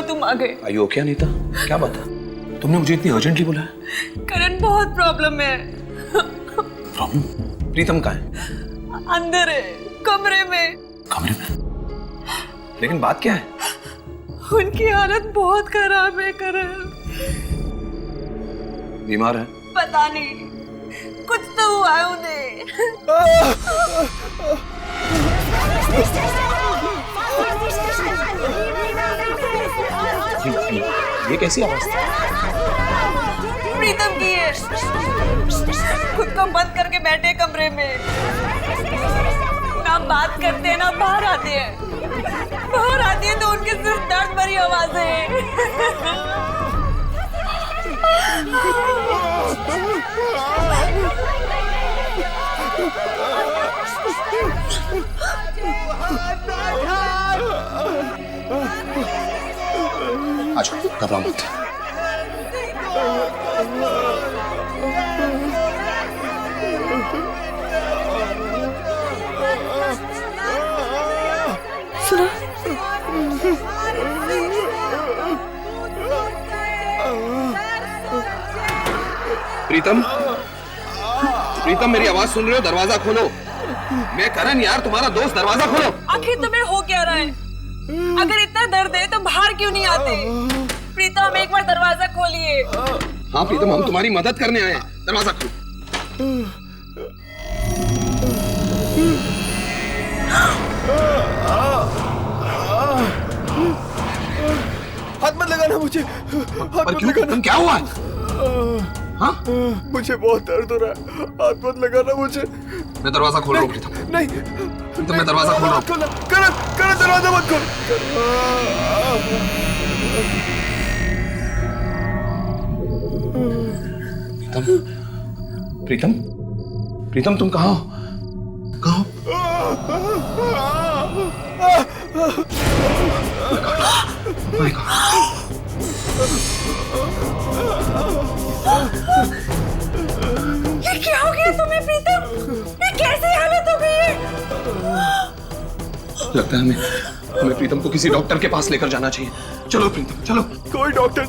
तुम आ गए। आयु क्या नीता, क्या बात है? तुमने मुझे इतनी अर्जेंटली बुलाया? करण बहुत प्रॉब्लम है। प्रॉब्लम? प्रीतम कहाँ है? अंदर है, कमरे में। कमरे में? लेकिन बात क्या है? उनकी हालत बहुत खराब है करण। बीमार है? पता नहीं, कुछ तो हुआ है उन्हें। ये कैसी आवाज? प्रीतम की है। खुद को बंद करके बैठे कमरे में, ना बात करते हैं ना बाहर आते हैं। बाहर आती है तो उनके सिर्फ दर्द भरी आवाजें हैं। आ जाओ, घबराओ मत। सुनो, प्रीतम, प्रीतम मेरी आवाज सुन रहे हो? दरवाजा खोलो। मैं करण यार, तुम्हारा दोस्त, दरवाजा खोलो। आखिर तुम्हें हो क्या रहा है? अगर इतना दर्द है तो बाहर क्यों नहीं आते? प्रीतम एक बार दरवाजा खोलिए। हाँ प्रीतम, हम तुम्हारी मदद करने आए हैं, दरवाजा खोलो। हाथ मत लगाना मुझे। पर क्यों? तुम क्या हुआ? हाँ? मुझे बहुत दर्द हो रहा है, हाथ मत लगाना मुझे। मैं दरवाजा खोल रहा हूँ प्रीतम। नहीं प्रीतम, मैं दरवाजा खोल रहा हूँ। करण, करण दरवाजा मत खोल। प्रीतम, प्रीतम, प्रीतम तुम कहाँ हो? कहाँ हो? My God. ये क्या हो गया तुम्हें प्रीतम? ये कैसी हालत हो गई है? लगता है हमें प्रीतम को किसी डॉक्टर के पास लेकर जाना चाहिए। चलो प्रीतम, चलो। कोई डॉक्टर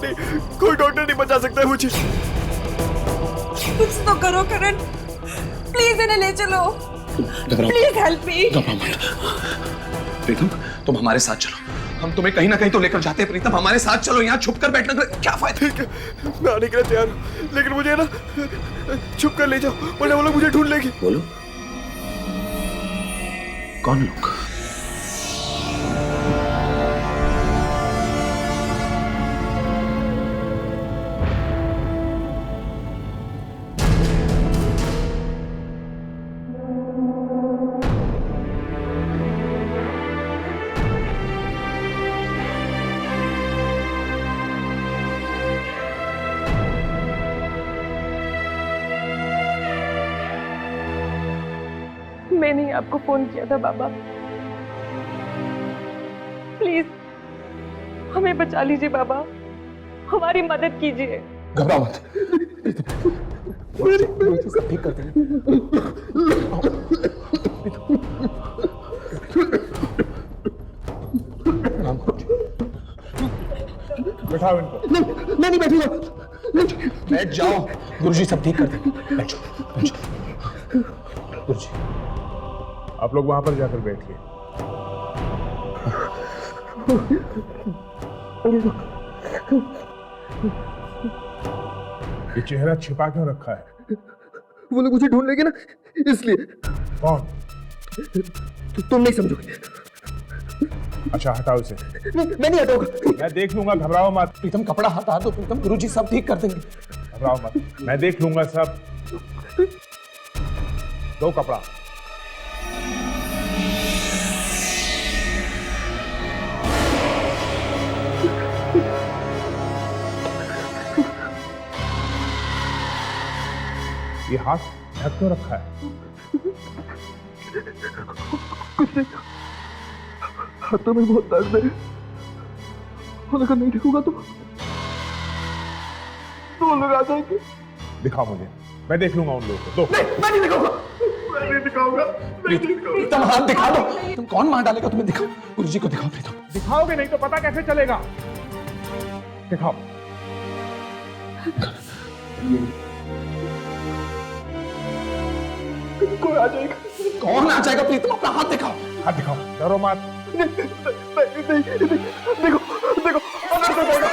नहीं बचा सकता है मुझे। कुछ तो करो करण, प्लीज इन्हें ले चलो। Please help me. प्रीतम, तुम हमारे साथ चलो, हम तुम्हें कहीं ना कहीं तो लेकर जाते हैं। प्रीतम हमारे साथ चलो, यहाँ छुप कर बैठने का क्या फायदा? ठीक है, मैं आने के लिए तैयार हूँ, लेकिन मुझे ना छुप कर ले जाओ, वरना वो लोग मुझे ढूंढ लेगी। बोलो, कौन लोग? मैंने ही आपको फोन किया था बाबा। प्लीज हमें बचा लीजिए बाबा, हमारी मदद कीजिए। घबराओ मत, सब ठीक करते हैं। बैठाओ इनको। मैं नहीं बैठूंगा। बैठ जाओ, गुरुजी सब ठीक कर देंगे। बैठो, बैठो। गुरुजी, आप लोग वहां पर जाकर बैठिए। ये चेहरा छिपा क्यों रखा है? वो लोग मुझे ढूंढ लेंगे ना, इसलिए। कौन? तुम नहीं समझोगे। अच्छा हटाओ इसे। मैं नहीं हटाऊंगा। मैं देख लूंगा, घबराओ मत। प्रीतम कपड़ा हटा दो प्रीतम, गुरुजी सब ठीक कर देंगे। घबराओ मत, मैं देख लूंगा सब। दो कपड़ा। ये हाथ ढक क्यों रखा है? कुछ नहीं, हाथों में बहुत दर्द है, और अगर नहीं ढकूंगा तो वो लोग आ जाएंगे। दिखाओ मुझे, मैं देख लूंगा उन लोगों को। दो। नहीं, मैं नहीं दिखाऊंगा। मैं नहीं दिखाऊंगा। प्रीतम हाथ दिखा दो। तुम कौन मार डालेगा? तुम्हें दिखाओ, गुरुजी को दिखाओ। प्रीतम दिखाओगे नहीं तो पता कैसे चलेगा? दिखाओ। कोई आ जाएगा। कौन आ जाएगा प्रीतम? अपना हाथ दिखाओ। हाथ दिखाओ, डरो मत। देखो देखो अंदर से जाएगा।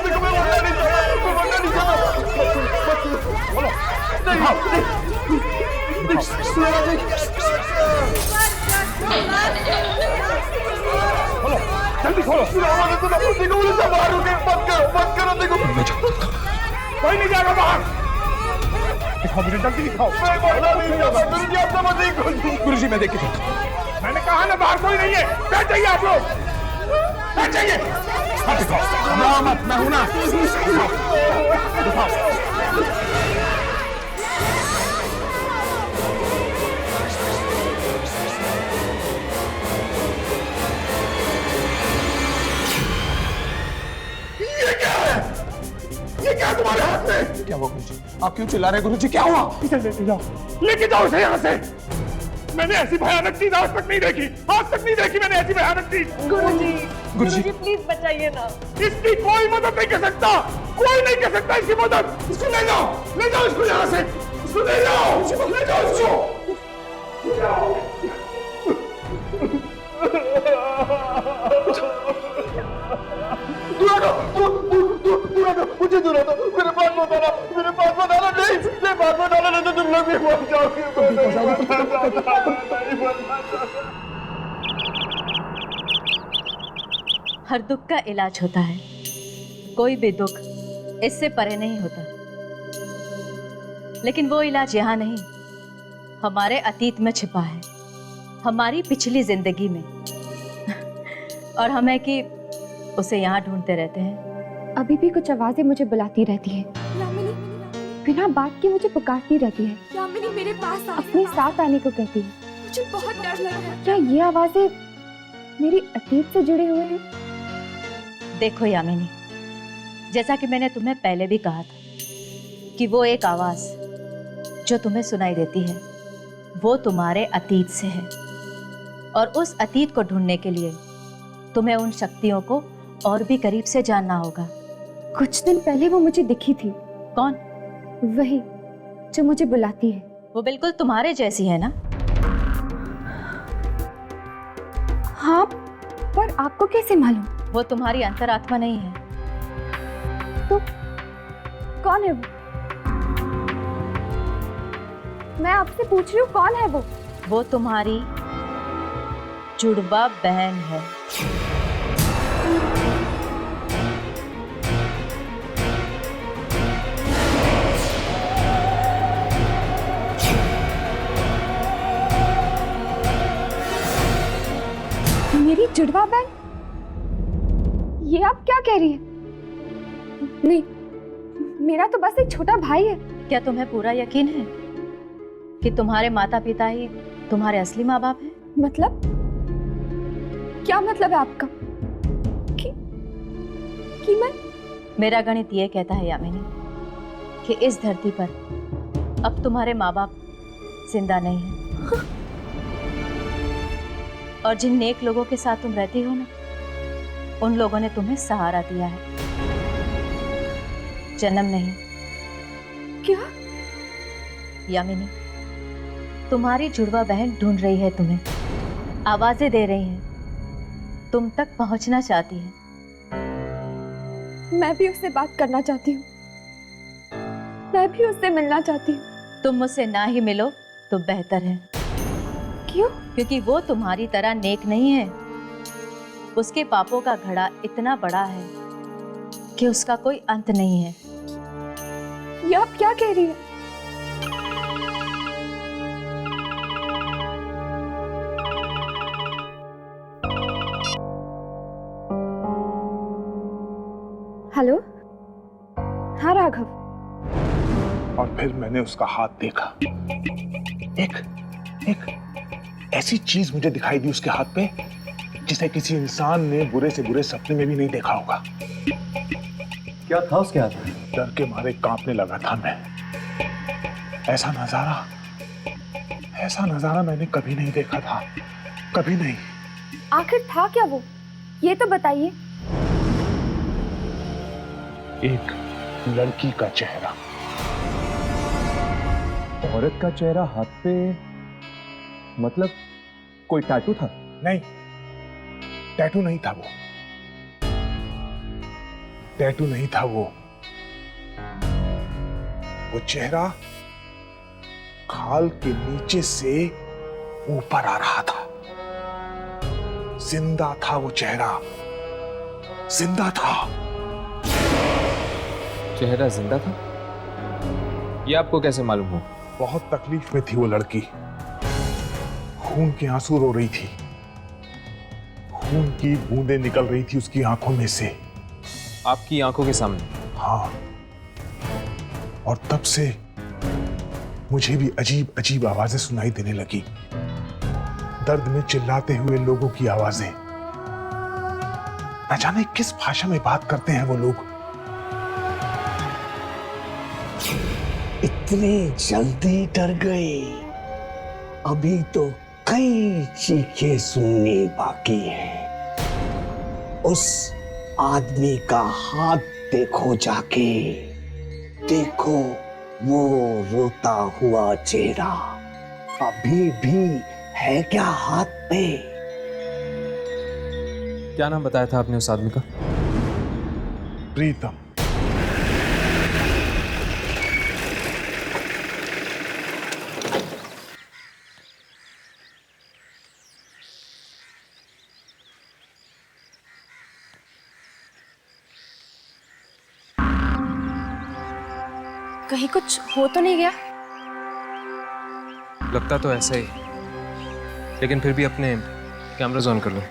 देखो मैं वरना नहीं चाहता। बोलो दिखाओ। खोलो जल्दी खोलो। देखो मुझे सब बाहर रुके। मत करो देखो। कोई नहीं जाएगा बाहर। दिखाओ मुझे, जल्दी दिखाओ। मैं बाहर नहीं जाऊंगा। गुरुजी आप समझ नहीं। गुरुजी मैं देख के मैंने कहा ना बाहर कोई नहीं है। बैठ जाइए आप लोग, बैठ जाइए। हाथ दिखाओ। ना मत, मैं हूं ना। दिखाओ। ये क्या तुम्हारे हाथ में? क्या हुआ गुरुजी? आप क्यों चिल्ला रहे गुरुजी? क्या हुआ? इसे लेके जाओ इसे यहाँ से। मैंने ऐसी भयानक चीज आज तक नहीं देखी। आज तक नहीं देखी मैंने ऐसी भयानक चीज। गुरुजी प्लीज बचाइए ना। इसकी कोई मदद नहीं कर सकता। कोई नहीं कर सकता इसकी मदद। इसको ले जाओ इसको यहाँ से। इसको ले जाओ इसको। मुझे दूर दो। मेरे पास मत आना। नहीं तो तुम लोग भी मर जाओगे। हर दुख का इलाज होता है, कोई भी दुख इससे परे नहीं होता। लेकिन वो इलाज यहाँ नहीं, हमारे अतीत में छिपा है, हमारी पिछली जिंदगी में। और हमें कि उसे यहाँ ढूंढते रहते हैं। अभी भी कुछ आवाजें मुझे बुलाती रहती है। बिना बात के मुझे पुकारती रहती है। यामिनी मेरे पास आ। अपने साथ आने को कहती है। मुझे बहुत डर लग रहा है। क्या ये आवाजें मेरी अतीत से जुड़े हुए हैं? देखो यामिनी, जैसा कि मैंने तुम्हें पहले भी कहा था कि वो एक आवाज जो तुम्हें सुनाई देती है वो तुम्हारे अतीत से है। और उस अतीत को ढूंढने के लिए तुम्हें उन शक्तियों को और भी करीब से जानना होगा। कुछ दिन पहले वो मुझे दिखी थी। कौन? वही जो मुझे बुलाती है। वो बिल्कुल तुम्हारे जैसी है ना? हाँ, पर आपको कैसे मालूम? वो तुम्हारी अंतरात्मा नहीं है। तो कौन है वो? मैं आपसे पूछ रही हूँ, कौन है वो? वो तुम्हारी जुड़वा बहन है। मेरी जुड़वा बहन? ये आप क्या कह रही है? नहीं, मेरा तो बस एक छोटा भाई है। क्या तुम्हें पूरा यकीन है कि तुम्हारे माता पिता ही तुम्हारे असली माँ बाप हैं? मतलब? क्या मतलब है आपका? कि मैं? मेरा गणित ये कहता है यामिनी कि इस धरती पर अब तुम्हारे माँ बाप जिंदा नहीं हैं। और जिन नेक लोगों के साथ तुम रहती हो ना, उन लोगों ने तुम्हें सहारा दिया है, जन्म नहीं। क्या? यामिनी, तुम्हारी जुड़वा बहन ढूंढ रही है तुम्हें, आवाजें दे रही है, तुम तक पहुंचना चाहती है। मैं भी उससे बात करना चाहती हूँ। मैं भी उससे मिलना चाहती हूँ। तुम मुझसे ना ही मिलो तो बेहतर है। क्यों? क्योंकि वो तुम्हारी तरह नेक नहीं है। उसके पापों का घड़ा इतना बड़ा है कि उसका कोई अंत नहीं है। ये आप क्या कह रही है? हेलो? हाँ राघव। और फिर मैंने उसका हाथ देखा। एक ऐसी चीज मुझे दिखाई दी उसके हाथ पे जिसे किसी इंसान ने बुरे से बुरे सपने में भी नहीं देखा होगा। क्या था उसके हाथ में? डर के मारे कांपने लगा था मैं। ऐसा नजारा मैंने कभी नहीं देखा था, कभी नहीं। आखिर था क्या वो? ये तो बताइए। एक लड़की का चेहरा। औरत का चेहरा हाथ पे, मतलब कोई टैटू था? नहीं, टैटू नहीं था वो। टैटू नहीं था वो चेहरा खाल के नीचे से ऊपर आ रहा था। जिंदा था वो चेहरा, जिंदा था। चेहरा जिंदा था? ये आपको कैसे मालूम हो? बहुत तकलीफ में थी वो लड़की, खून के आंसू रो रही थी, खून की बूंदें निकल रही थी उसकी आंखों में से। आपकी आंखों के सामने? हाँ, और तब से मुझे भी अजीब अजीब आवाजें सुनाई देने लगी, दर्द में चिल्लाते हुए लोगों की आवाजें। न जाने किस भाषा में बात करते हैं वो लोग। इतने जल्दी डर गए? अभी तो कई चीखें सुननी बाकी है। उस आदमी का हाथ देखो जाके, देखो वो रोता हुआ चेहरा अभी भी है क्या हाथ पे? क्या नाम बताया था आपने उस आदमी का? प्रीतम। कहीं कुछ हो तो नहीं गया? लगता तो ऐसा ही, लेकिन फिर भी अपने कैमरास ऑन कर लो।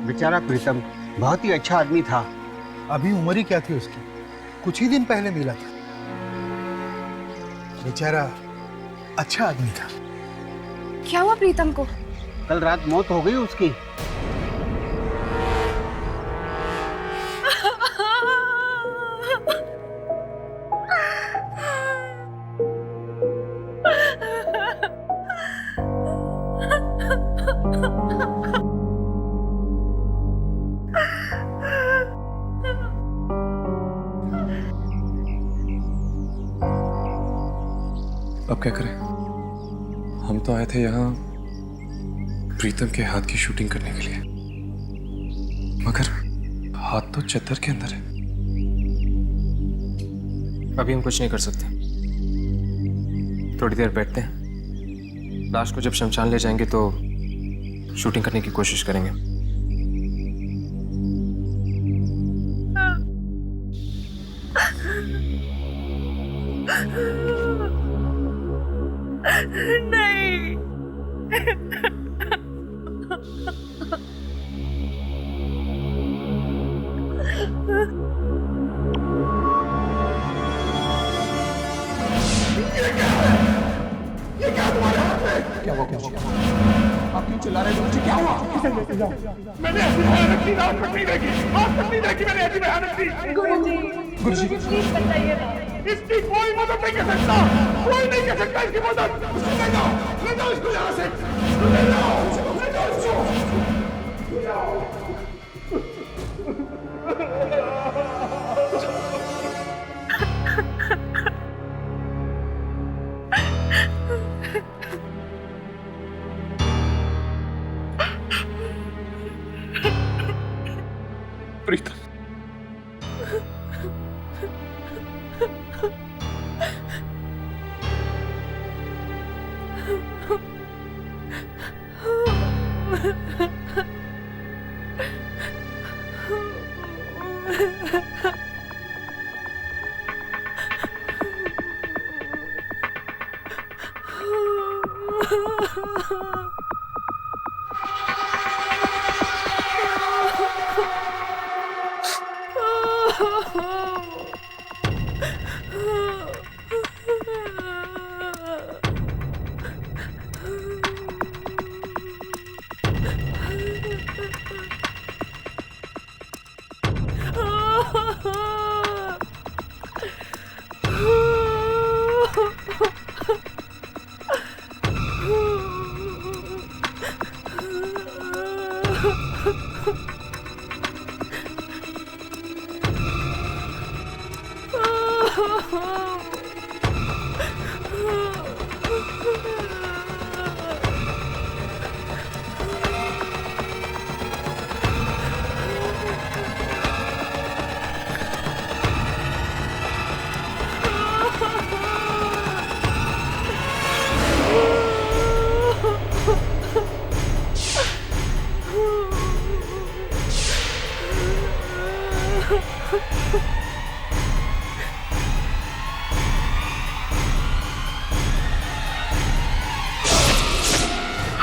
बेचारा प्रीतम बहुत ही अच्छा आदमी था। अभी उम्र ही क्या थी उसकी, कुछ ही दिन पहले मिला था। बेचारा अच्छा आदमी था। क्या हुआ प्रीतम को? कल रात मौत हो गई उसकी। अब क्या करें? हम तो आए थे यहाँ प्रीतम के हाथ की शूटिंग करने के लिए, मगर हाथ तो चद्दर के अंदर है। अभी हम कुछ नहीं कर सकते, थोड़ी देर बैठते हैं। लाश को जब शमशान ले जाएंगे तो शूटिंग करने की कोशिश करेंगे। नहीं। आप क्यों चिल्ला रहे हो? मुझे क्या हुआ? किसे लेके जाओ? मैंने ऐसी भयानक चीज आज तक नहीं देखी। आज तक नहीं देखी मैंने ऐसी भयानक चीज। गुरुजी प्लीज बताइए ना। इसकी कोई मदद नहीं कर सकता, कोई नहीं कर सकता इसकी मदद। ले जाओ इसको यहाँ से, ले जाओ इसको। प्रीतम,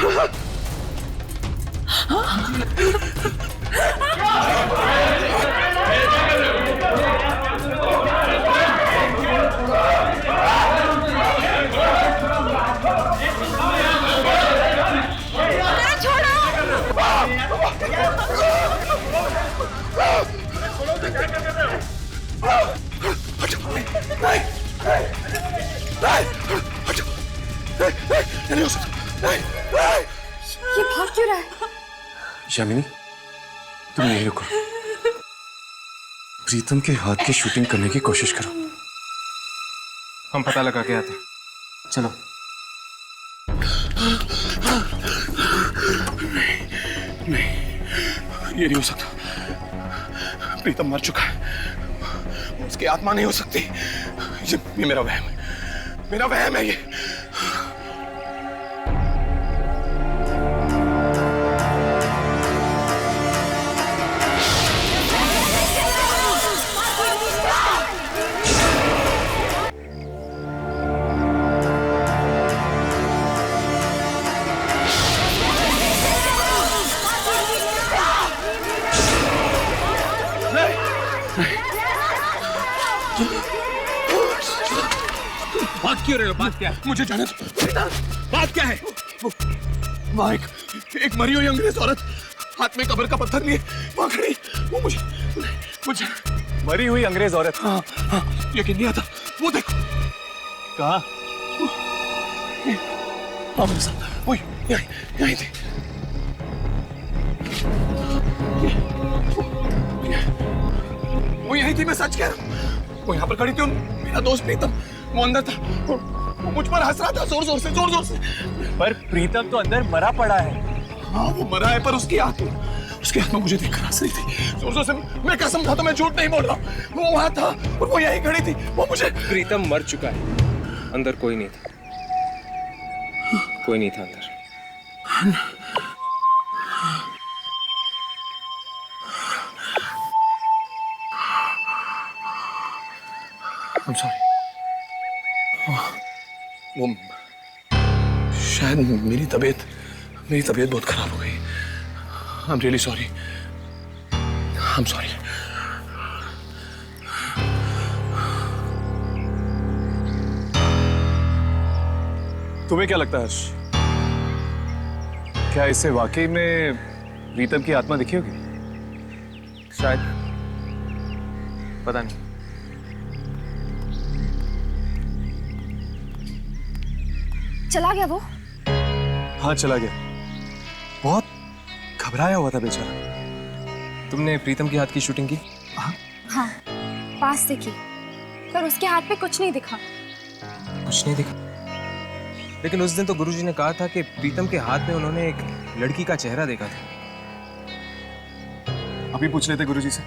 ये भाग क्यों रहा है? यामिनी, तुम यहीं रुको। प्रीतम के हाथ की शूटिंग करने की कोशिश करो। हम पता लगा के आते हैं। चलो। ये नहीं हो सकता। प्रीतम मर चुका है, उसकी आत्मा नहीं हो सकती। ये मेरा वहम है, मेरा वहम है ये। बात क्यों रहे हो? बात क्या है? मुझे जाने दो। बात क्या है? वहाँ एक मरी हुई अंग्रेज औरत हाथ में कब्र का पत्थर लिए वहाँ खड़ी। वो मुझे मरी हुई अंग्रेज औरत? हाँ, यकीन नहीं आता। वो देखो। कहाँ? हाँ मेरे साथ। वो यहीं थी। वो यहीं थी, मैं सच कह रहा हूँ। वो यहाँ पर खड़ी थी। मेरा दोस्त प्रीतम वो अंदर था, वो मुझ पर हंस रहा था जोर जोर से। पर प्रीतम तो अंदर मरा पड़ा है। हाँ वो मरा है, पर उसकी आत्मा मुझे देखकर हंस रही थी जोर जोर से। मैं कसम खाता, मैं झूठ नहीं बोल रहा। वो वहाँ था और वो यहीं खड़ी थी। वो मुझे। प्रीतम मर चुका है, अंदर कोई नहीं था। कोई नहीं था अंदर। I'm sorry. वो शायद मेरी तबीयत बहुत खराब हो गई। I'm really sorry. I'm sorry. तुम्हें क्या लगता है हर्ष? क्या इसे वाकई में प्रीतम की आत्मा दिखी होगी? शायद, पता नहीं। चला गया वो? हाँ चला गया। बहुत घबराया हुआ था बेचारा। तुमने प्रीतम के हाथ की शूटिंग की? हाँ, पास से की, पर उसके हाथ पे कुछ नहीं दिखा। कुछ नहीं दिखा? लेकिन उस दिन तो गुरुजी ने कहा था कि प्रीतम के हाथ में उन्होंने एक लड़की का चेहरा देखा था। अभी पूछ लेते गुरुजी से।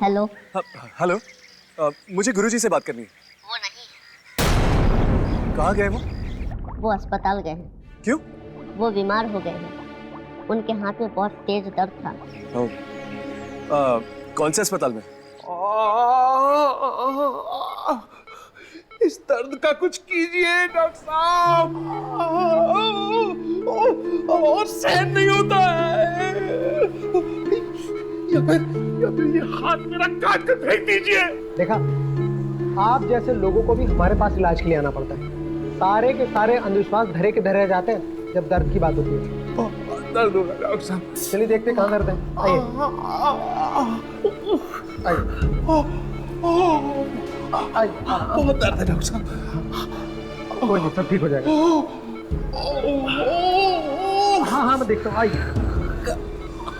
हेलो। हेलो, मुझे गुरुजी से बात करनी है। वो नहीं। कहाँ गए वो अस्पताल गए हैं। क्यों? वो बीमार हो गए हैं। उनके हाथ में बहुत तेज दर्द था। कौन से अस्पताल में? इस दर्द का कुछ कीजिए डॉक्टर साहब। और सहन नहीं होता है। या फिर ये हाथ मेरा काट कर फेंक दीजिए। देखा, आप जैसे लोगों को भी हमारे पास इलाज के लिए आना पड़ता है। सारे के सारे अंधविश्वास धरे के धरे जाते हैं जब दर्द की बात होती है। दर्द हो रहा है डॉक्टर साहब। चलिए देखते कहाँ दर्द है। आइए आइए। बहुत दर्द है डॉक्टर साहब। कोई नहीं, सब ठीक हो जाएगा। हाँ हाँ मैं देखता हूँ। आइए,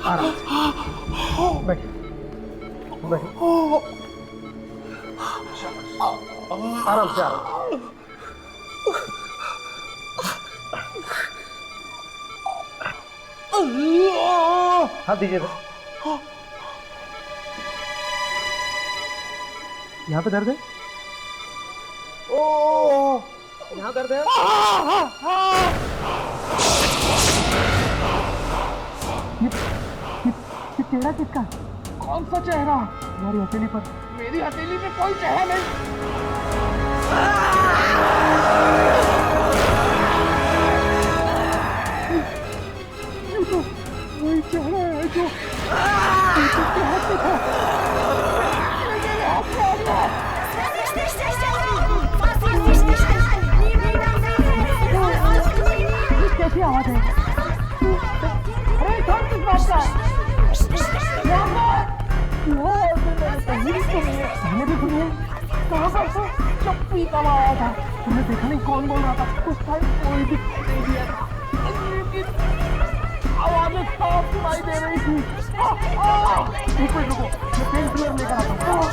आराम से बैठिए। आराम से। हाथ दीजिए। यहाँ पे दर्द है? ओ, यहाँ दर्द है? चेहरा किसका? कौन सा चेहरा? मेरी हथेली पर, मेरी हथेली में कोई चेहरा नहीं। ये तो वही चेहरा है जो के हाथ में था। मेरे हाथ में आ गया। कैसी आवाज है? अरे कौन किस बात का? मैंने भी सुनी है। कहाँ पर तो चप्पी का आया था। तुमने देखा नहीं कौन बोल रहा था? उस टाइम कोई भी नहीं दिया था। आवाज़ें साफ सुनाई दे रही थी। एक मिनट रुको, मैं पेन किलर लेकर आता हूँ।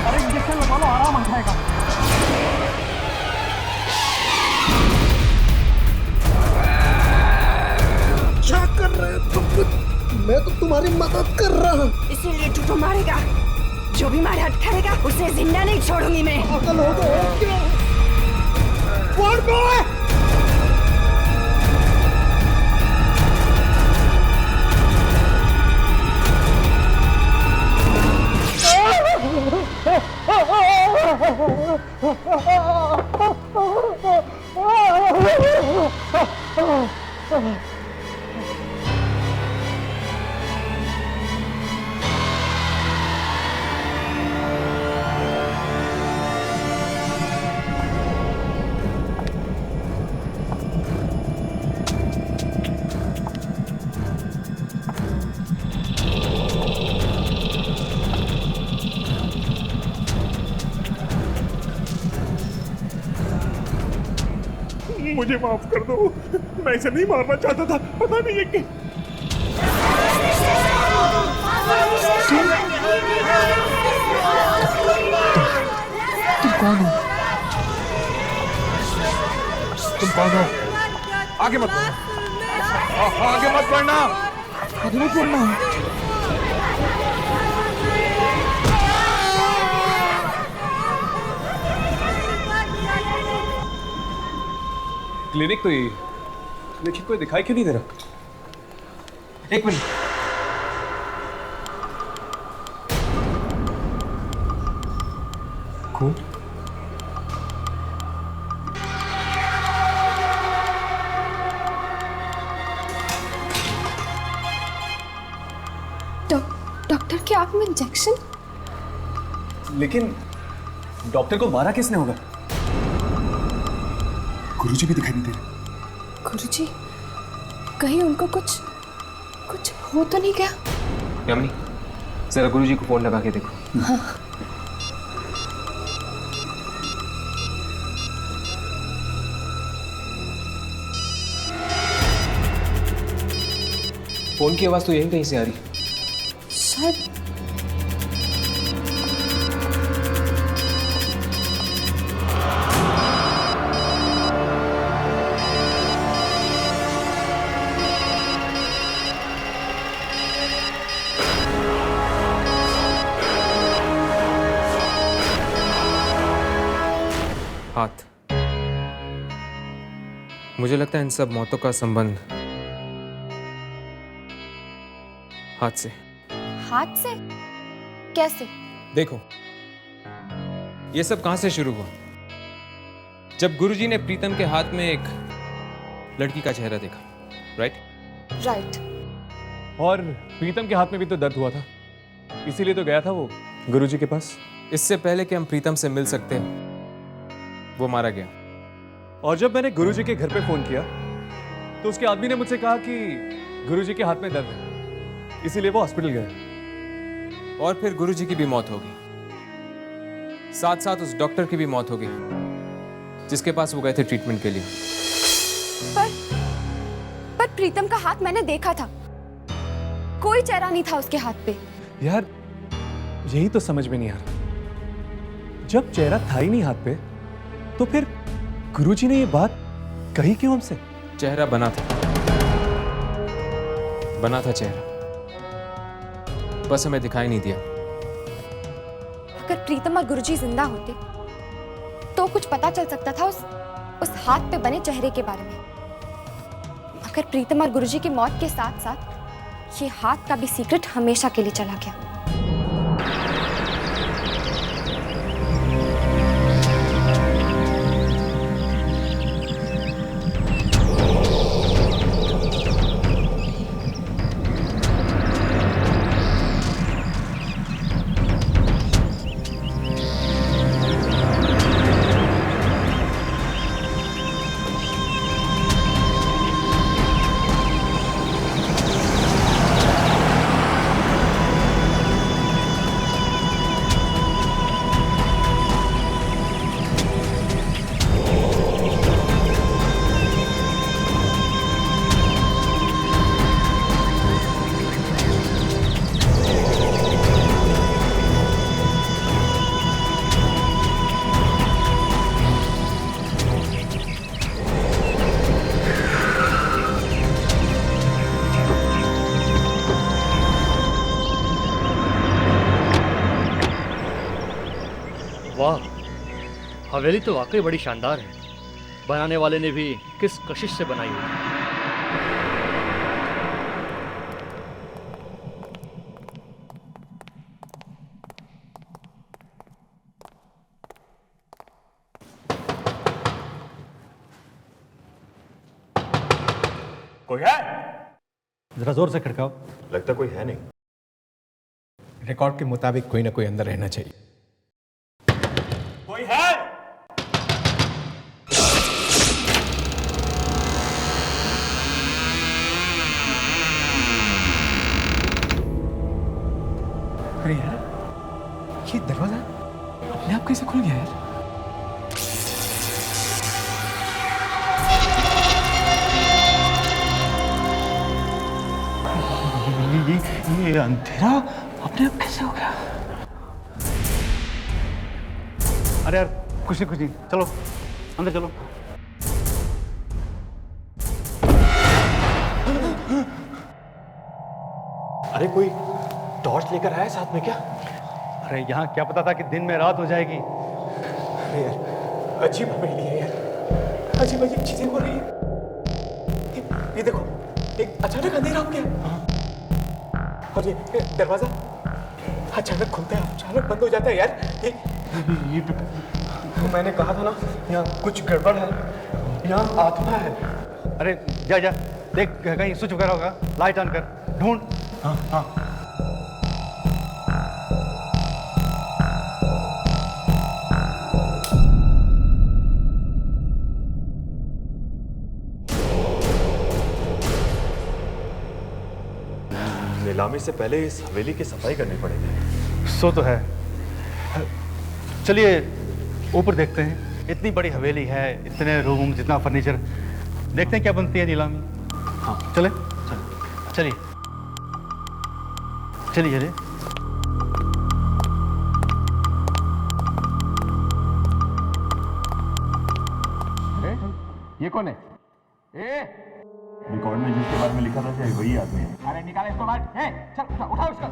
अरे इंजेक्शन लगा लो, आराम आ जाएगा। क्या कर रहे हो तुम? मैं तो तुम्हारी मदद कर रहा हूँ। इसीलिए टूटू मारेगा। जो भी मारे हटकाएगा उसे जिंदा नहीं छोड़ूंगी मैं। पागल हो गए क्या? कौन बॉय? मुझे माफ कर दो, मैं इसे नहीं मारना चाहता था। पता नहीं है कि तुम कौन हो? तुम कौन हो? आगे मत बढ़ना, आगे मत बढ़ना, आगे मत बढ़ना। क्लिनिक तो यही है, लेकिन कोई दिखाई क्यों नहीं दे रहा? एक मिनट। खून? डॉक्टर की आंख में इंजेक्शन? लेकिन डॉक्टर को मारा किसने होगा? गुरुजी भी दिखाई नहीं दे रहे। गुरुजी, कहीं उनको कुछ हो तो नहीं गया? यामिनी, जरा गुरुजी को फोन लगा के देखो। हाँ। फोन की आवाज तो यहीं कहीं से आ रही। शायद हाथ। मुझे लगता है इन सब मौतों का संबंध हाथ से। हाथ से? कैसे? देखो, ये सब कहां से शुरू हुआ? जब गुरुजी ने प्रीतम के हाथ में एक लड़की का चेहरा देखा, राइट? और प्रीतम के हाथ में भी तो दर्द हुआ था, इसीलिए तो गया था वो गुरुजी के पास। इससे पहले कि हम प्रीतम से मिल सकते हैं, वो मारा गया। और जब मैंने गुरुजी के घर पे फोन किया तो उसके आदमी ने मुझसे कहा कि गुरुजी के हाथ में दर्द है, इसीलिए वो हॉस्पिटल गए। और फिर गुरुजी की भी मौत हो गई, साथ साथ उस डॉक्टर की भी मौत हो गई जिसके पास वो गए थे ट्रीटमेंट के लिए। पर प्रीतम का हाथ मैंने देखा था, कोई चेहरा नहीं था उसके हाथ पे। यार यही तो समझ में नहीं आ रहा, जब चेहरा था ही नहीं हाथ पे तो फिर गुरुजी ने ये बात कही क्यों हमसे? चेहरा बना था चेहरा। बस हमें दिखाई नहीं दिया। अगर प्रीतम और गुरुजी जिंदा होते तो कुछ पता चल सकता था उस हाथ पे बने चेहरे के बारे में। मगर प्रीतम और गुरुजी की मौत के साथ साथ ये हाथ का भी सीक्रेट हमेशा के लिए चला गया। वाह, हवेली तो वाकई बड़ी शानदार है। बनाने वाले ने भी किस कशिश से बनाई होगी। कोई है? जरा जोर से खड़काओ। लगता कोई है नहीं। रिकॉर्ड के मुताबिक कोई ना कोई अंदर रहना चाहिए। कोई है? अरे यार, ये दरवाजा अपने आप कैसे खुल गया यार? ये अंधेरा अपने आप कैसे हो गया? अरे यार, कुछ नहीं, चलो अंदर चलो। अरे कोई टॉर्च लेकर आया साथ में क्या? अरे यहाँ क्या पता था कि दिन में रात हो जाएगी। अरे यार, अजीब हवेली है यार, अजीब अजीब चीजें हो रही है। ये देखो, एक अचानक अंधेरा हो गया और ये दरवाजा अचानक खुलता है, अचानक बंद हो जाता है यार। ये मैंने कहा था ना, यहाँ कुछ गड़बड़ है, यहाँ आत्मा है। अरे जा देख, कहीं स्विच वगैरह होगा, लाइट ऑन कर, ढूंढ। हाँ। नीलामी से पहले इस हवेली की सफाई करनी पड़ेगी। सो तो है। चलिए ऊपर देखते हैं। इतनी बड़ी हवेली है, इतने रूम, जितना फर्नीचर, देखते हैं क्या बनती है नीलामी। हाँ चले, चलिए। ये कौन है? रिकॉर्ड में जिसके बारे में लिखा था शायद वही आदमी है। अरे निकाले इसको बाहर। चल उठा उसको।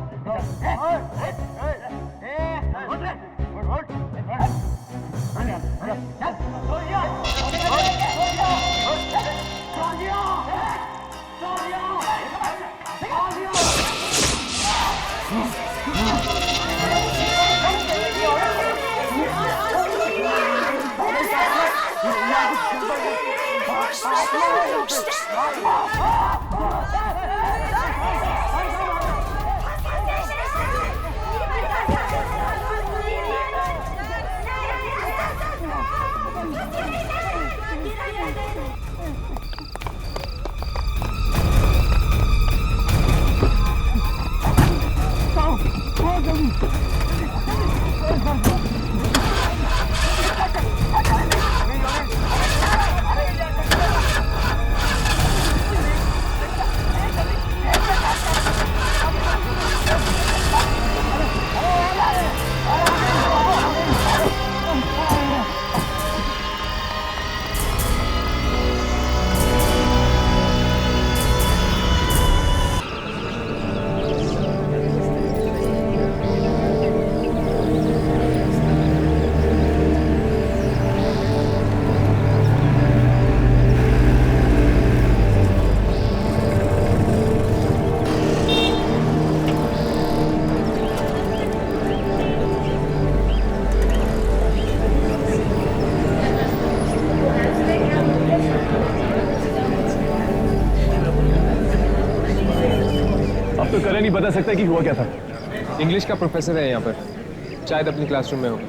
अब तो करण ही बता सकता है कि हुआ क्या था। इंग्लिश का प्रोफेसर है यहाँ पर, शायद अपनी क्लासरूम में हो।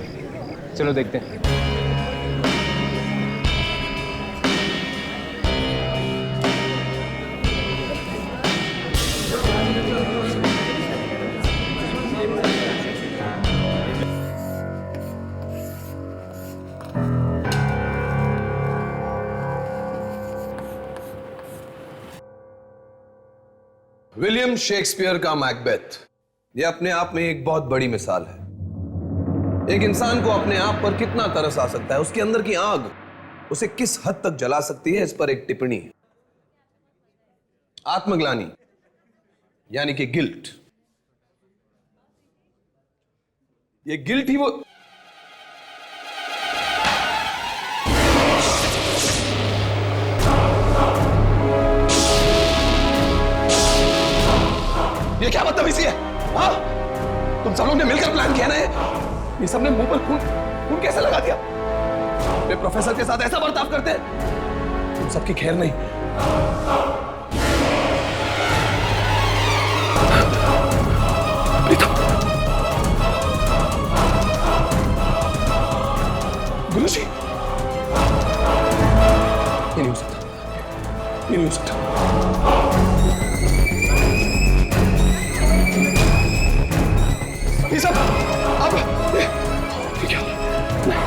चलो देखते हैं। विलियम शेक्सपियर का मैकबेथ यह अपने आप में एक बहुत बड़ी मिसाल है। एक इंसान को अपने आप पर कितना तरस आ सकता है, उसके अंदर की आग उसे किस हद तक जला सकती है, इस पर एक टिप्पणी है। आत्मग्लानि यानी कि गिल्ट, ये गिल्ट ही वो ये क्या बदतमीजी है? हाँ? तुम सब लोग ने मिलकर प्लान किया ना ये सबने मुंह पर खून कैसे लगा दिया? वे प्रोफेसर के साथ ऐसा बर्ताव करते हैं? तुम सबकी खैर नहीं। गुरुजी, ये नहीं हो सकता, ये नहीं हो सकता। ये सब अब ये क्या? नहीं।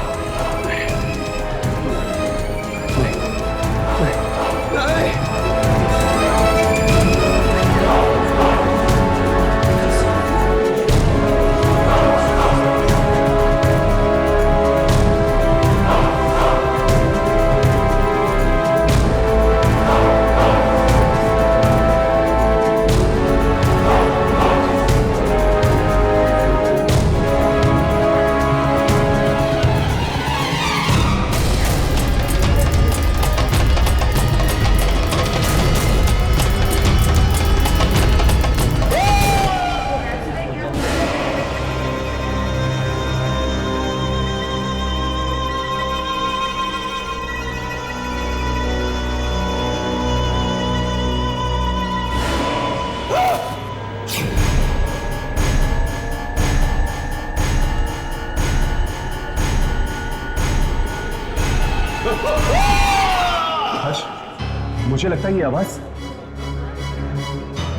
मुझे लगता है ये आवाज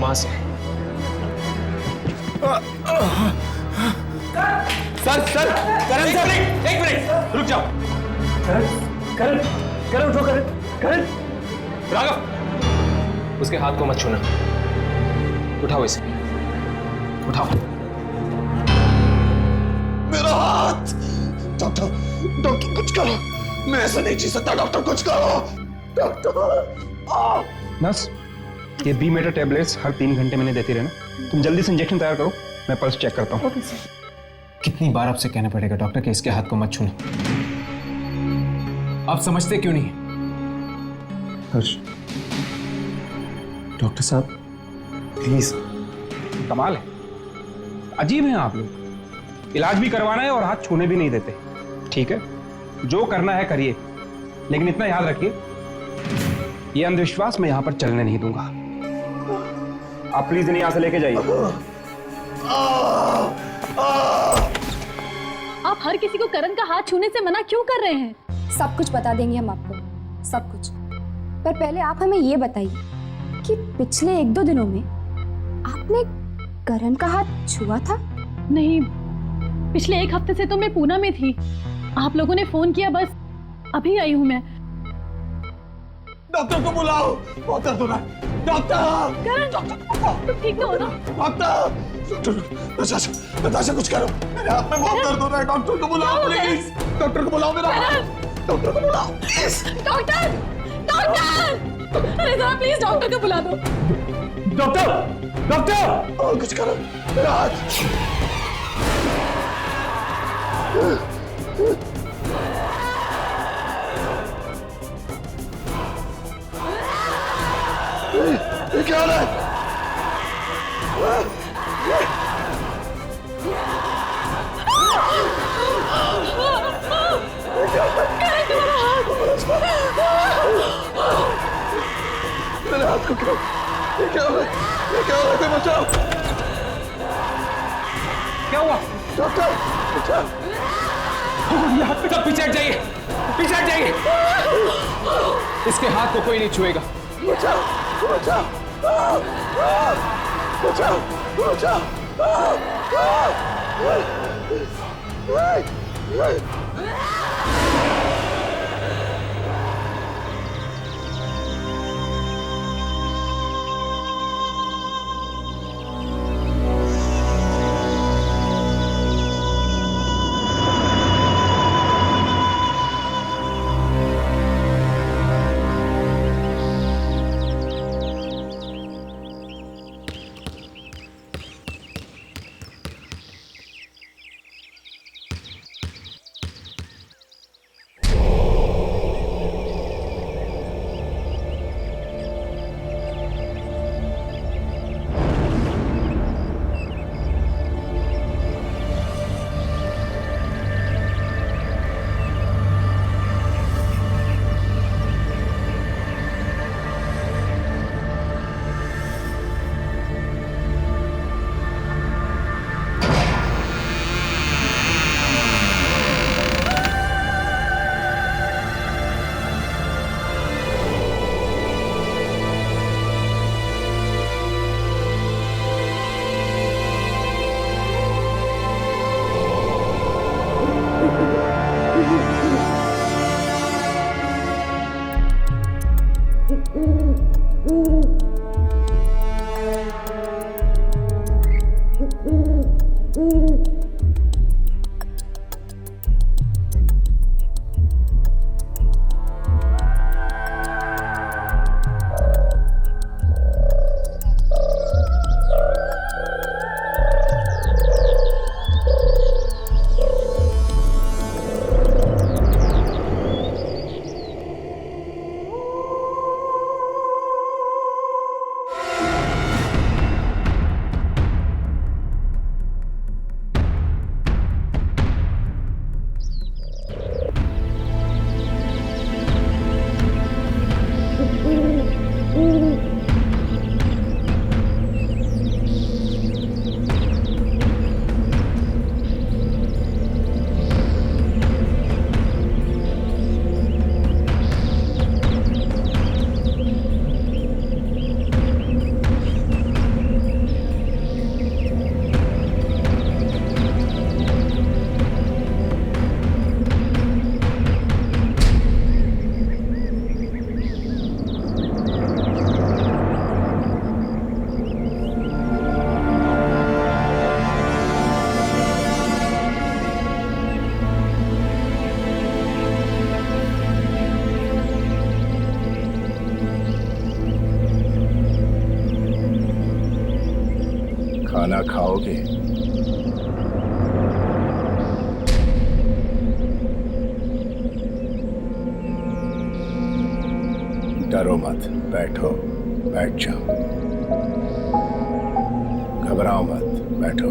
वहां से। सर करण सर, एक मिनट रुक जाओ। करण उठो, करण राघव, उसके हाथ को मत छूना। उठाओ इसे, उठाओ। मेरा हाथ! डॉक्टर कुछ करो, मैं ऐसा नहीं जी सकता। डॉक्टर कुछ करो, डॉक्टर। नर्स, ये बी मेटा टैबलेट्स हर 3 घंटे में देती रहना। तुम जल्दी से इंजेक्शन तैयार करो, मैं पल्स चेक करता हूँ। कितनी बार आपसे कहना पड़ेगा डॉक्टर कि इसके हाथ को मत छूना? आप समझते क्यों नहीं? हर्ष, डॉक्टर साहब प्लीज। कमाल है, अजीब हैं आप लोग। इलाज भी करवाना है और हाथ छूने भी नहीं देते। ठीक है, जो करना है करिए, लेकिन इतना याद रखिए, ये अंधविश्वास मैं यहां पर चलने नहीं दूंगा। आप प्लीज इन्हें यहां से लेके जाइए। आप हर किसी को करण का हाथ छूने से मना क्यों कर रहे हैं? सब कुछ बता देंगे हम आपको, सब कुछ। पर पहले आप हमें ये बताइए कि पिछले 1-2 दिनों में आपने करण का हाथ छुआ था? नहीं, पिछले 1 हफ्ते से तो मैं पूना में थी। आप लोगों ने फोन किया, बस अभी आई हूं मैं। डॉक्टर को बुलाओ, बहुत दर्द हो रहा है। डॉक्टर! करण, तुम ठीक तो हो ना? डॉक्टर! नताशा कुछ करो, मेरे हाथ में बहुत दर्द हो रहा है। डॉक्टर को बुलाओ प्लीज, डॉक्टर को बुलाओ मेरा हाथ। डॉक्टर को बुलाओ प्लीज। डॉक्टर! अरे जरा प्लीज डॉक्टर को बुला दो। डॉक्टर! कुछ करो, मेरा हाथ। ये क्या हो रहा है? मेरे हाथ को क्यों? ये क्या हो रहा है? कोई बचाओ! क्या हुआ? डॉक्टर, बचाओ! ये हाथ पे सब पीछे हट जाइए, पीछे हट जाइए। इसके हाथ को कोई नहीं छुएगा। बचाओ! बचाओ! बचाओ! बचाओ! खाना खाओगे? डरो मत, बैठो, बैठ जाओ। घबराओ मत, बैठो।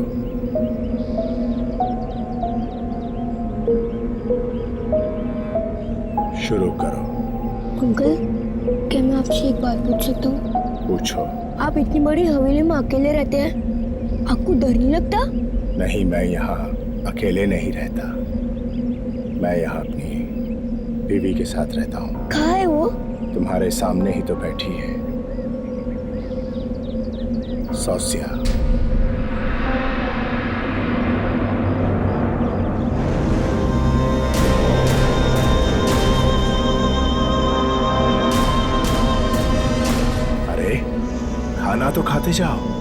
शुरू करो। अंकल, क्या मैं आपसे एक बात पूछ सकता हूँ? पूछो। आप इतनी बड़ी हवेली में अकेले रहते हैं, आपको डर नहीं लगता? नहीं, मैं यहाँ अकेले नहीं रहता। मैं यहाँ अपनी बीवी के साथ रहता हूँ। कहाँ है वो? तुम्हारे सामने ही तो बैठी है, सौस्या। अरे खाना तो खाते जाओ।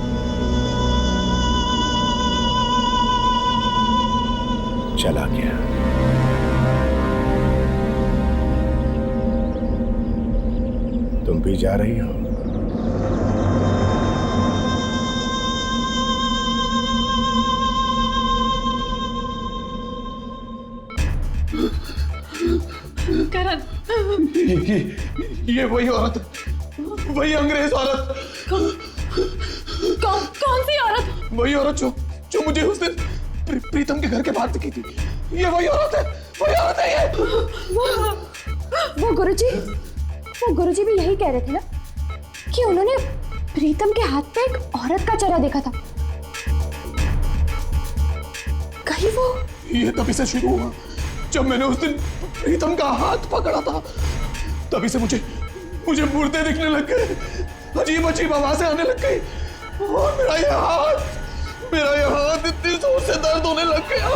चला गया। तुम भी जा रही हो? करण, ये वही औरत, वही अंग्रेज औरत। कौन सी औरत? वही औरत जो मुझे उस दिन प्रीतम के घर के बाहर दिखी थी। ये वही औरत है, वही औरत है ये। वो गुरुजी भी यही कह रहे थे ना कि उन्होंने प्रीतम के हाथ पे एक औरत का चेहरा देखा था। कहीं वो ये तभी से शुरू हुआ जब मैंने उस दिन प्रीतम का हाथ पकड़ा था। तभी से मुझे मुर्दे दिखने लग गए, अजीब अजीब आवाजें आने लग गई और मेरा ये हाथ इतनी जोर से दर्द होने लग गया।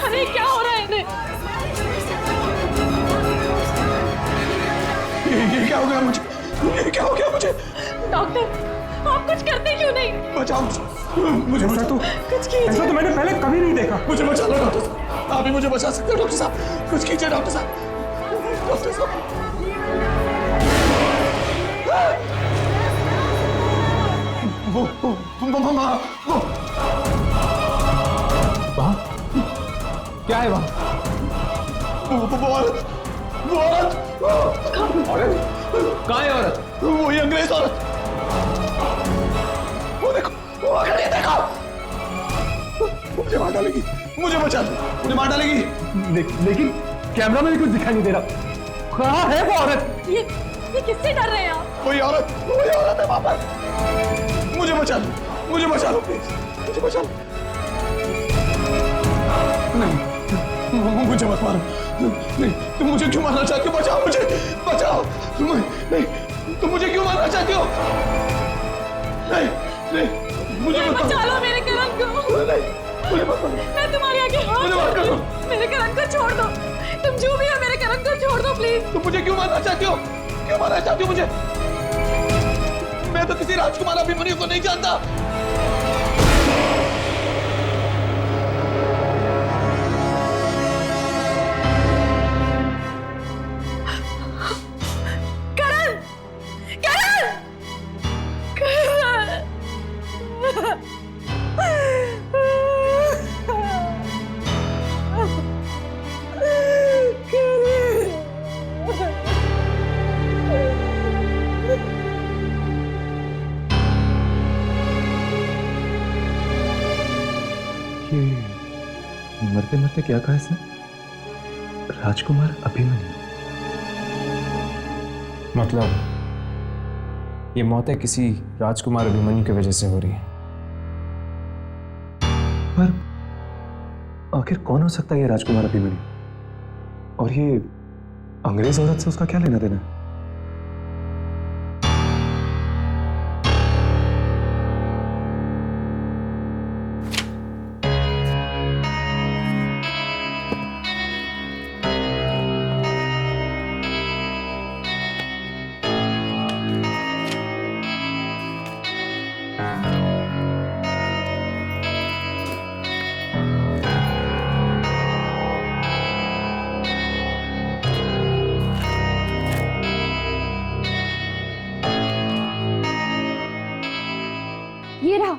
अरे क्या हो रहा है इन्हें? ये क्या हो गया मुझे? ये क्या हो गया मुझे? डॉक्टर आप कुछ करते क्यों नहीं? बचाओ मुझे ऐसा तो कुछ कीजिए। ऐसा तो मैंने पहले कभी नहीं देखा। मुझे बचा लो डॉक्टर साहब, आप ही मुझे बचा सकते हो डॉक्टर साहब, कुछ कीजिए डॉक्टर साहब। डॉक्टर साहब वो वहाँ क्या है वहाँ? औरत कहाँ है औरत? वही अंग्रेज औरत, वो देखो, वो आकर ये देखो, मुझे मार डालेगी, मुझे बचा लो, मुझे मार डालेगी। लेकिन कैमरा में भी कुछ दिखाई नहीं दे रहा। कहाँ है वो औरत? ये किससे डर रहे हैं आप? वही औरत है वापस। मुझे बचा लो प्लीज, मुझे बचा लो। नहीं, मुझे मत मारो, नहीं, तुम मुझे क्यों मारना चाहते हो? बचाओ मुझे, बचाओ। नहीं, तुम मुझे क्यों मारना चाहते हो? नहीं, मुझे मत बचा लो मेरे करण को। नहीं, मुझे मत मारो। मैं तुम्हारे आगे हाथ जोड़ती हूँ, मेरे करण को छोड़ दो। तुम जो भी हो मेरे करण को छोड़ दो प्लीज। तुम मुझे क्यों मारना चाहते हो? क्यों मारना चाहती हो मुझे? मैं तो किसी राजकुमार अभिमन्यु को नहीं जानता। मरते मरते क्या कहा इसने? राजकुमार अभिमन्यु। मतलब ये मौतें किसी राजकुमार अभिमन्यु की वजह से हो रही है। पर आखिर कौन हो सकता है ये राजकुमार अभिमन्यु? और ये अंग्रेज औरत से उसका क्या लेना देना है? ये रहा।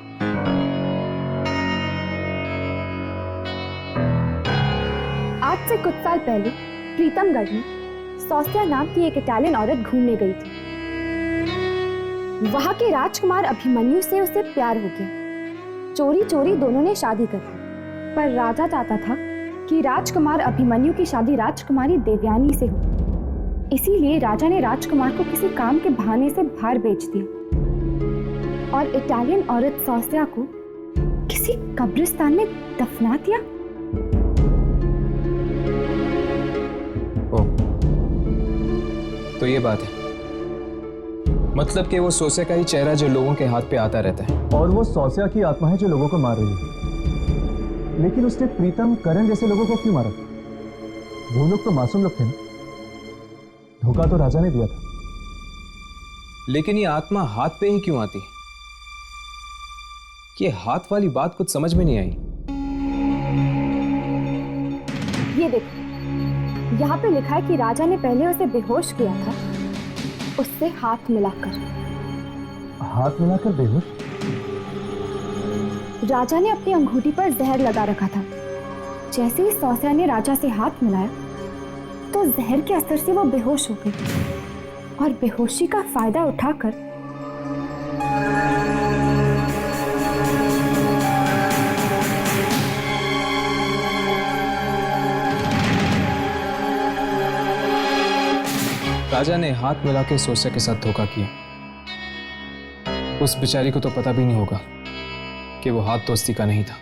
आज से कुछ साल पहले प्रीतमगढ़ में सौस्या नाम की एक इटालियन औरत घूमने गई थी। वहां के राजकुमार अभिमन्यु से उसे प्यार हो गया। चोरी चोरी दोनों ने शादी कर ली, पर राजा चाहता था कि राजकुमार अभिमन्यु की शादी राजकुमारी देवयानी से हो। इसीलिए राजा ने राजकुमार को किसी काम के बहाने से बाहर भेज दिया और इटालियन औरत सौस्या को किसी कब्रिस्तान में दफना दिया। ओह, तो ये बात है। मतलब कि वो सौस्या का ही चेहरा जो लोगों के हाथ पे आता रहता है। और वो सौस्या की आत्मा है जो लोगों को मार रही है। लेकिन उसने प्रीतम, करण जैसे लोगों को क्यों मारा? वो लोग तो मासूम लोग थे ना। धोखा तो राजा ने दिया था। लेकिन ये आत्मा हाथ पे ही क्यों आती है? ये हाथ वाली बात कुछ समझ में नहीं आई। ये देखो, यहाँ पे लिखा है कि राजा ने पहले उसे बेहोश किया था, उससे हाथ मिलाकर। हाथ मिलाकर बेहोश? राजा ने अपनी अंगूठी पर जहर लगा रखा था। जैसे ही सौस्या ने राजा से हाथ मिलाया तो जहर के असर से वो बेहोश हो गई और बेहोशी का फायदा उठाकर राजा ने हाथ मिला के सोचा के साथ धोखा किया। उस बेचारी को तो पता भी नहीं होगा कि वो हाथ दोस्ती का नहीं था,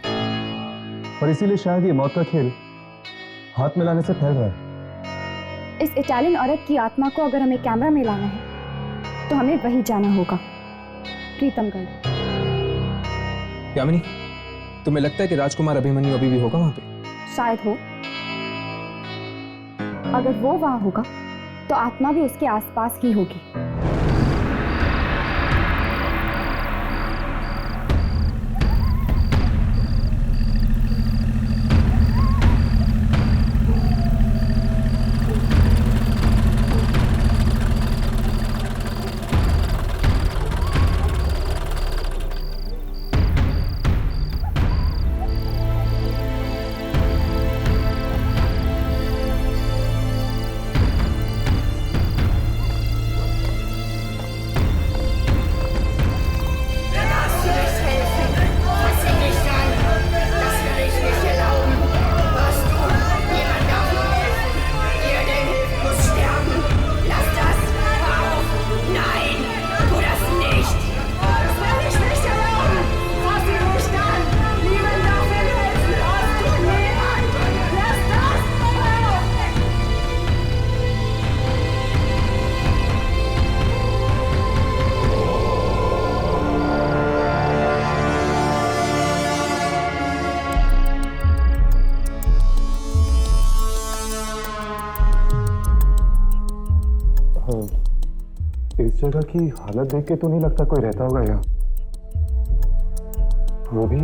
और इसीलिए शायद ये मौत का खेल हाथ मिलाने से फैल रहा है। इस इटालियन औरत की आत्मा को अगर हमें कैमरा में लाना है तो हमें वही जाना होगा, प्रीतमगढ़। यामिनी, तुम्हें लगता है कि राजकुमार अभिमन्यु अभी भी होगा वहां पे? शायद हो। अगर वो वहां होगा तो आत्मा भी उसके आसपास ही होगी। इस जगह की हालत देख के तो नहीं लगता कोई रहता होगा यहाँ। वो भी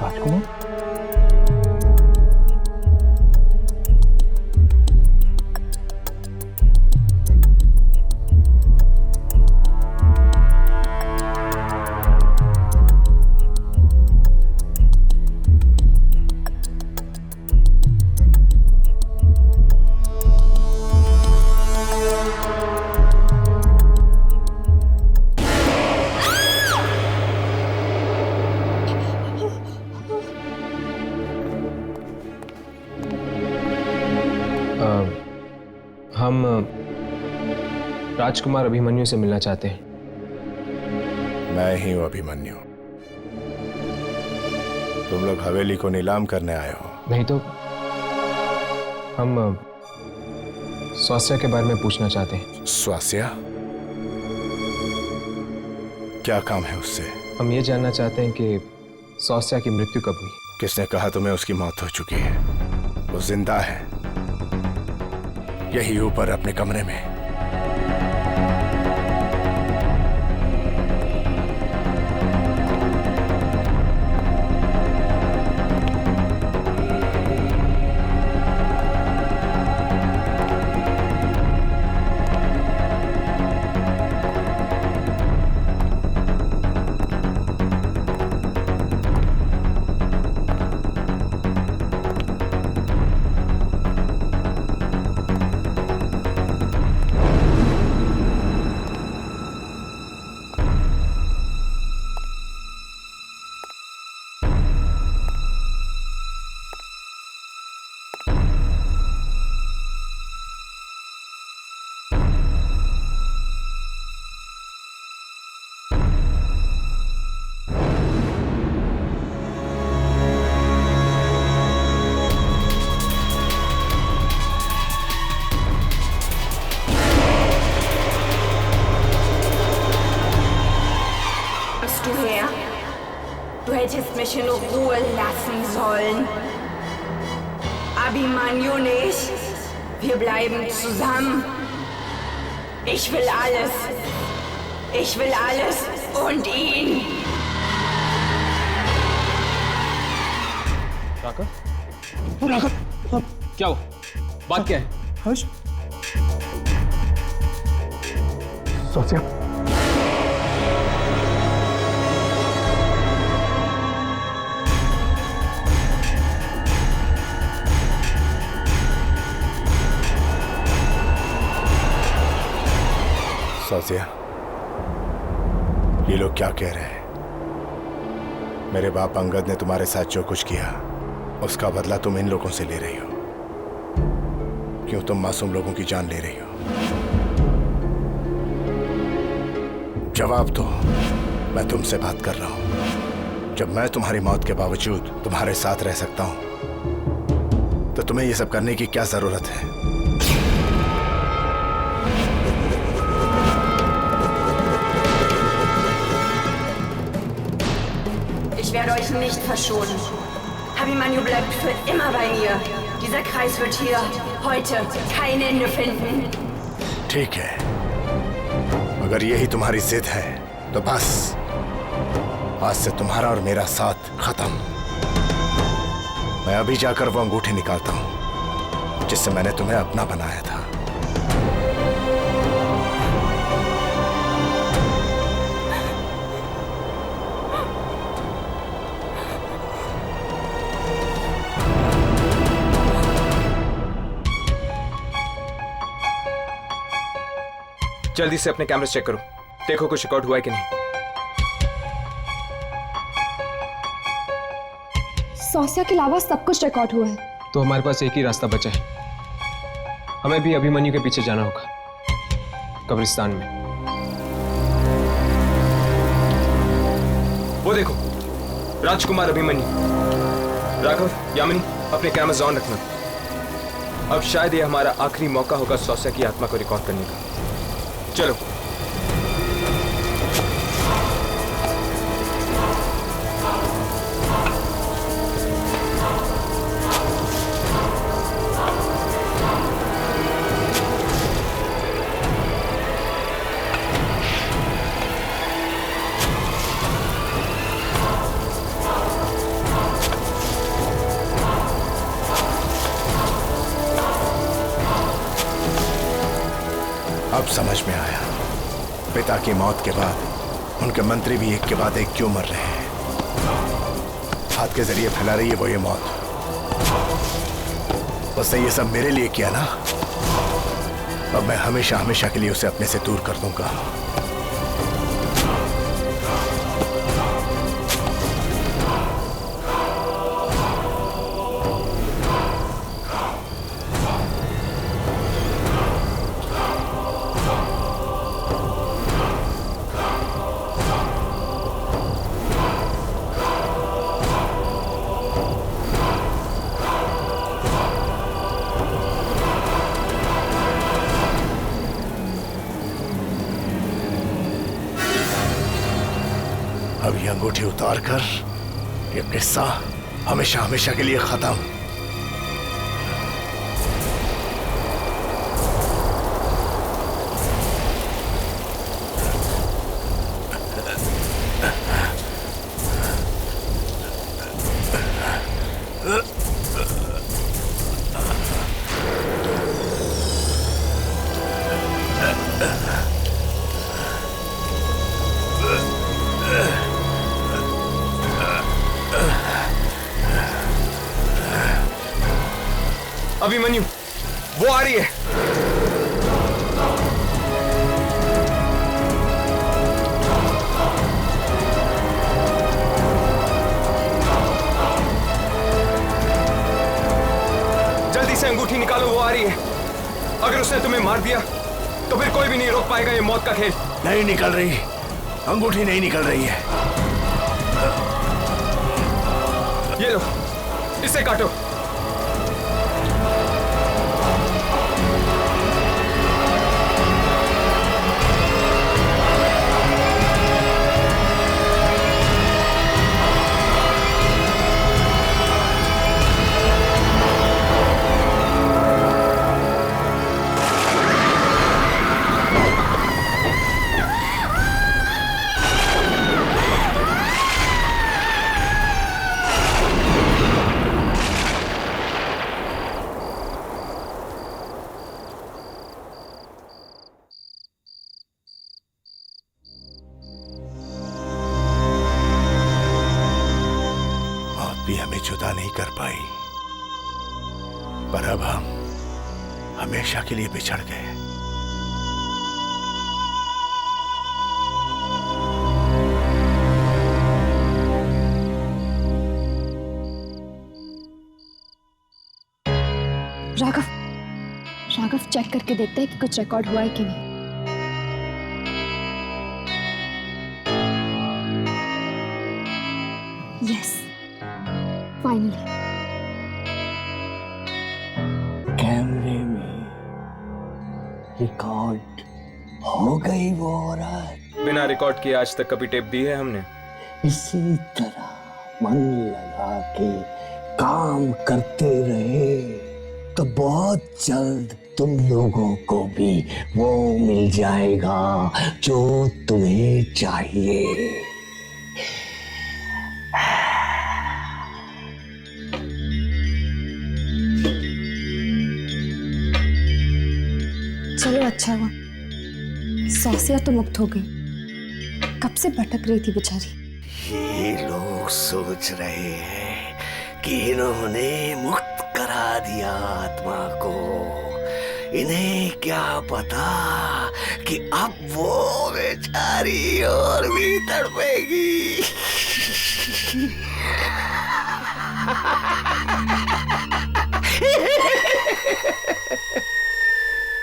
राजकुमार। हम राजकुमार अभिमन्यु से मिलना चाहते हैं। मैं ही हूं अभिमन्यु। तुम लोग हवेली को नीलाम करने आए हो? नहीं तो हम स्वास्या के बारे में पूछना चाहते हैं। स्वास्या? क्या काम है उससे? हम ये जानना चाहते हैं कि स्वास्या की मृत्यु कब हुई। किसने कहा तुम्हें उसकी मौत हो चुकी है? वो जिंदा है, यही ऊपर अपने कमरे में। Du hättest mich in Ruhe lassen sollen. Abhimanyu nicht. Wir bleiben zusammen. Ich will alles. Ich will alles und ihn. राका? राका? क्या हुआ? बात क्या है? हर्ष? स्वास्या? सौसिया, ये लोग क्या कह रहे हैं? मेरे बाप अंगद ने तुम्हारे साथ जो कुछ किया उसका बदला तुम इन लोगों से ले रही हो। क्यों तुम मासूम लोगों की जान ले रही हो? जवाब दो। मैं तुमसे बात कर रहा हूं। जब मैं तुम्हारी मौत के बावजूद तुम्हारे साथ रह सकता हूं तो तुम्हें यह सब करने की क्या जरूरत है? Ich werde euch nicht verschonen. Abimanyu bleibt für immer bei mir. Dieser Kreis wird hier heute kein Ende finden. ठीक है, अगर यही तुम्हारी जिद है तो बस आज से तुम्हारा और मेरा साथ खत्म। मैं अभी जाकर वो अंगूठी निकालता हूं जिससे मैंने तुम्हें अपना बनाया था। जल्दी से अपने कैमरे चेक करो, देखो कुछ रिकॉर्ड हुआ है कि नहीं। सौसिया के अलावा सब कुछ रिकॉर्ड हुआ है। तो हमारे पास एक ही रास्ता बचा है, हमें भी अभिमन्यु के पीछे जाना होगा, कब्रिस्तान में। वो देखो, राजकुमार अभिमन्यु। राघव, यामिनी, अपने कैमरास ऑन रखना। अब शायद ये हमारा आखिरी मौका होगा सौसिया की आत्मा को रिकॉर्ड करने का। चलो। अब समझ में आया, पिता की मौत के बाद उनके मंत्री भी एक के बाद एक क्यों मर रहे हैं। हाथ के जरिए फैला रही है वो ये मौत। उसने ये सब मेरे लिए किया ना, अब मैं हमेशा हमेशा के लिए उसे अपने से दूर कर दूंगा। अब ये अंगूठी उतार कर ये किस्सा हमेशा हमेशा के लिए खत्म। अभिमन्यु, वो आ रही है। जल्दी से अंगूठी निकालो, वो आ रही है। अगर उसने तुम्हें मार दिया तो फिर कोई भी नहीं रोक पाएगा ये मौत का खेल। नहीं निकल रही, अंगूठी नहीं निकल रही है। ये लो, इसे काटो। भी हमें जुदा नहीं कर पाई, पर अब हम हमेशा के लिए बिछड़ गए। के देखते हैं कि कुछ रिकॉर्ड हुआ है कि नहीं। Yes, finally. कैमरे में रिकॉर्ड हो गई वो औरत। बिना रिकॉर्ड किए आज तक कभी टेप दी है हमने? इसी तरह मन लगा के काम करते रहे तो बहुत जल्द तुम लोगों को भी वो मिल जाएगा जो तुम्हें चाहिए। चलो अच्छा हुआ, सौसिया तो मुक्त हो गई, कब से भटक रही थी बेचारी। ये लोग सोच रहे हैं कि इन्होंने मुक्त करा दिया आत्मा को। इन्हें क्या पता कि अब वो बेचारी और भी तड़पेगी।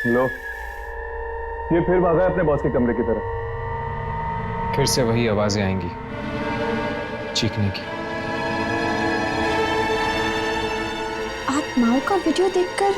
लो, ये फिर भागा है अपने बॉस के कमरे की तरफ। फिर से वही आवाजें आएंगी चीखने की। आत्माओं का वीडियो देखकर